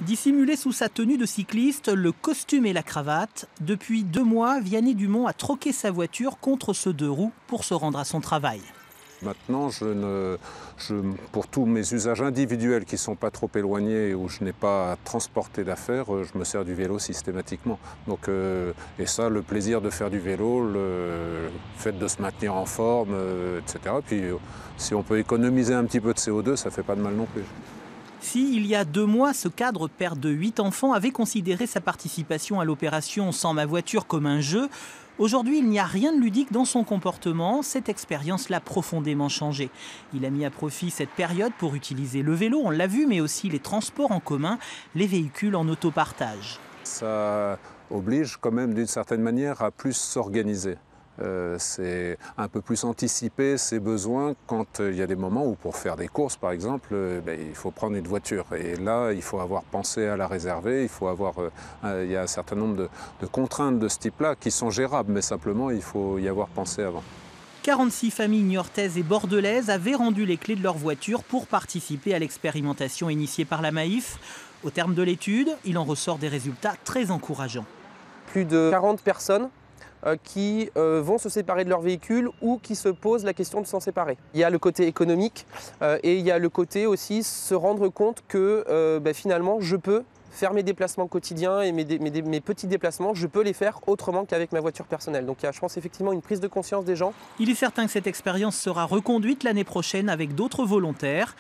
Dissimulé sous sa tenue de cycliste, le costume et la cravate, depuis 2 mois, Vianney Dumont a troqué sa voiture contre ce 2 roues pour se rendre à son travail. Maintenant, pour tous mes usages individuels qui ne sont pas trop éloignés et où je n'ai pas à transporter d'affaires, je me sers du vélo systématiquement. Donc, et ça, le plaisir de faire du vélo, le fait de se maintenir en forme, etc. Puis si on peut économiser un petit peu de CO2, ça ne fait pas de mal non plus. Si, il y a 2 mois, ce cadre, père de 8 enfants, avait considéré sa participation à l'opération Sans ma voiture comme un jeu, aujourd'hui, il n'y a rien de ludique dans son comportement. Cette expérience l'a profondément changé. Il a mis à profit cette période pour utiliser le vélo, on l'a vu, mais aussi les transports en commun, les véhicules en autopartage. Ça oblige quand même d'une certaine manière à plus s'organiser. C'est un peu plus anticiper ses besoins quand il y a des moments où pour faire des courses par exemple, il faut prendre une voiture et là il faut avoir pensé à la réserver, il y a un certain nombre de contraintes de ce type-là qui sont gérables mais simplement il faut y avoir pensé avant. 46 familles niortaises et bordelaises avaient rendu les clés de leur voiture pour participer à l'expérimentation initiée par la Maïf. Au terme de l'étude, il en ressort des résultats très encourageants. Plus de 40 personnes qui vont se séparer de leur véhicule ou qui se posent la question de s'en séparer. Il y a le côté économique et il y a le côté aussi se rendre compte que finalement je peux faire mes déplacements quotidiens et mes petits déplacements, je peux les faire autrement qu'avec ma voiture personnelle. Donc il y a, je pense, effectivement une prise de conscience des gens. Il est certain que cette expérience sera reconduite l'année prochaine avec d'autres volontaires.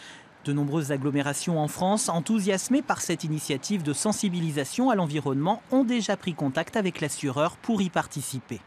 De nombreuses agglomérations en France, enthousiasmées par cette initiative de sensibilisation à l'environnement, ont déjà pris contact avec l'assureur pour y participer.